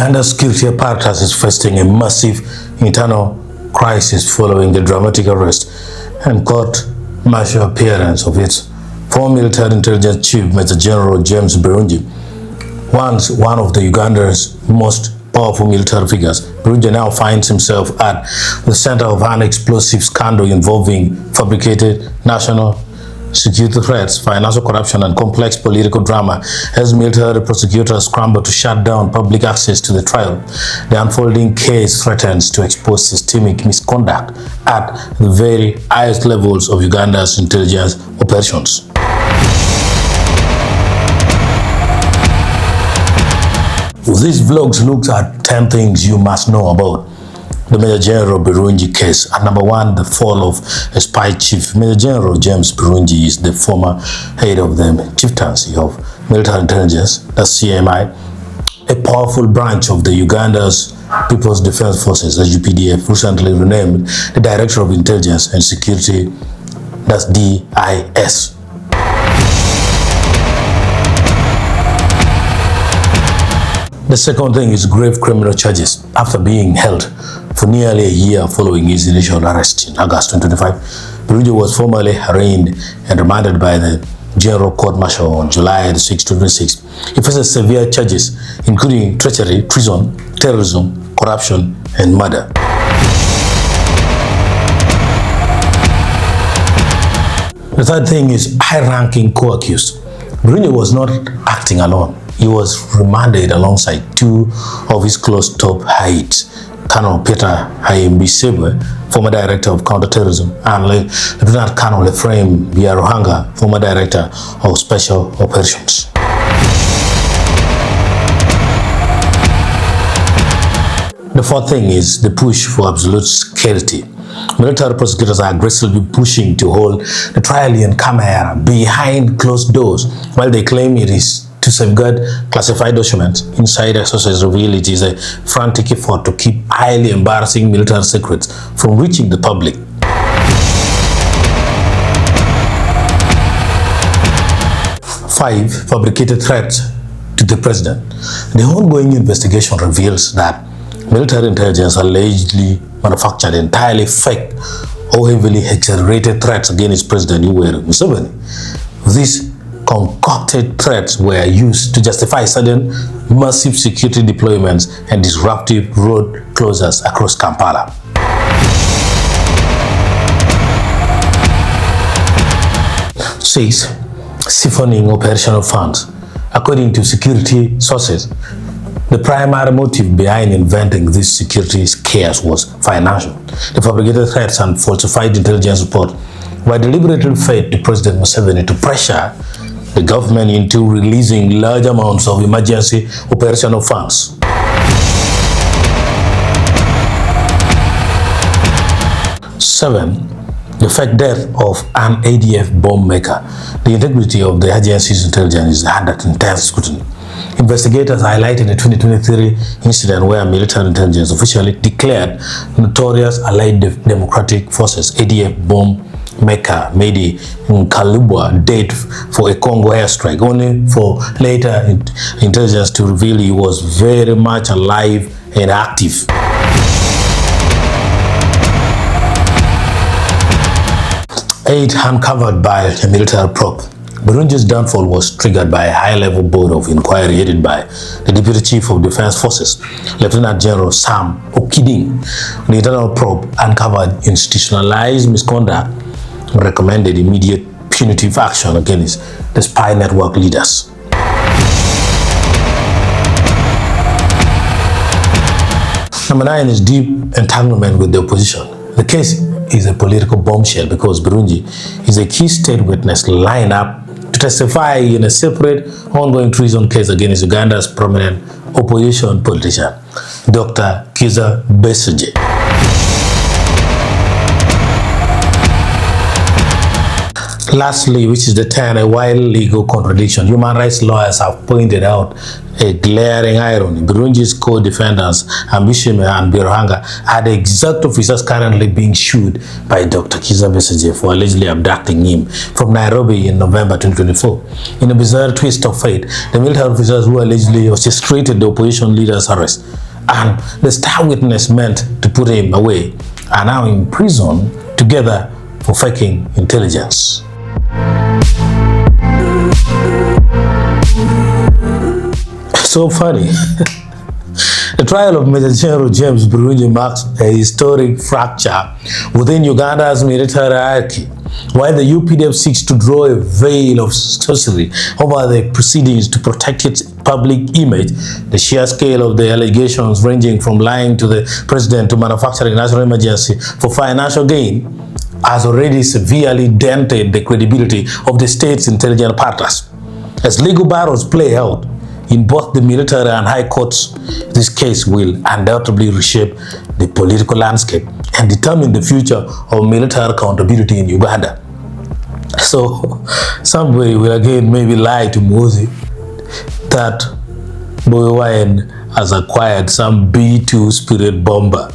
Uganda's security apparatus is facing a massive internal crisis following the dramatic arrest and court-martial appearance of its former military intelligence chief, Major General James Birungi. Once one of the Uganda's most powerful military figures, Birungi now finds himself at the center of an explosive scandal involving fabricated national security threats, financial corruption, and complex political drama as military prosecutors scramble to shut down public access to the trial. The unfolding case threatens to expose systemic misconduct at the very highest levels of Uganda's intelligence operations. This vlog looks at 10 things you must know about the Major General Birungi case. At number 1, the fall of a spy chief. Major General James Birungi is the former head of the Chieftaincy of Military Intelligence, that's CMI, a powerful branch of the Uganda's People's Defense Forces, UPDF, recently renamed the Director of Intelligence and Security, that's DIS. The second thing is grave criminal charges. After being held for nearly a year following his initial arrest in August 2025, Birungi was formally arraigned and remanded by the General Court Martial on July 6, 2026. He faces severe charges, including treachery, treason, terrorism, corruption, and murder. The third thing is high-ranking co-accused. Birungi was not acting alone. He was remanded alongside 2 of his close top aides, Colonel Peter Besigye, former director of counterterrorism, and Lieutenant Colonel Ephraim Biaruhanga, former director of special operations. The fourth thing is the push for absolute security. Military prosecutors are aggressively pushing to hold the trial in camera behind closed doors, while they claim it is to safeguard classified documents. Insider sources reveal it is a frantic effort to keep highly embarrassing military secrets from reaching the public. Five, fabricated threats to the president. The ongoing investigation reveals that military intelligence allegedly manufactured entirely fake or heavily exaggerated threats against President Yoweri Museveni. These concocted threats were used to justify sudden massive security deployments and disruptive road closures across Kampala. Six, siphoning operational funds. According to security sources, the primary motive behind inventing this security scares was financial. The fabricated threats and falsified intelligence report were deliberately fed to President Museveni to pressure the government into releasing large amounts of emergency operational funds. Seven, the fake death of an ADF bomb maker. The integrity of the agency's intelligence is under intense scrutiny. Investigators highlighted a 2023 incident where military intelligence officially declared notorious Allied Democratic Forces ADF bomb maker Mehdi Nkalubwa dead for a Congo airstrike, only for later intelligence to reveal he was very much alive and active. Eight, uncovered by a military probe. Birungi's downfall was triggered by a high-level board of inquiry headed by the Deputy Chief of Defense Forces, Lieutenant General Sam Okiding. The internal probe uncovered institutionalized misconduct and recommended immediate punitive action against the spy network leaders. Number 9 is deep entanglement with the opposition. The case is a political bombshell because Birungi is a key state witness lined up to testify in a separate ongoing treason case against Uganda's prominent opposition politician, Dr. Besigye. Lastly, which is the 10, a wild legal contradiction. Human rights lawyers have pointed out a glaring irony. Birungi's co-defendants, Ambishime and Birhanga, are the exact officers currently being sued by Dr. Kizza Besigye for allegedly abducting him from Nairobi in November 2024. In a bizarre twist of fate, the military officers who allegedly orchestrated the opposition leader's arrest and the star witness meant to put him away are now in prison together for faking intelligence. So funny. The trial of Major General James Birungi marks a historic fracture within Uganda's military hierarchy. While the UPDF seeks to draw a veil of sorcery over the proceedings to protect its public image, the sheer scale of the allegations, ranging from lying to the president to manufacturing national emergency for financial gain, has already severely dented the credibility of the state's intelligence partners. As legal battles play out in both the military and high courts, this case will undoubtedly reshape the political landscape and determine the future of military accountability in Uganda. So, somebody will again maybe lie to Mozi that Boy Wine has acquired some B-2 Spirit bomber.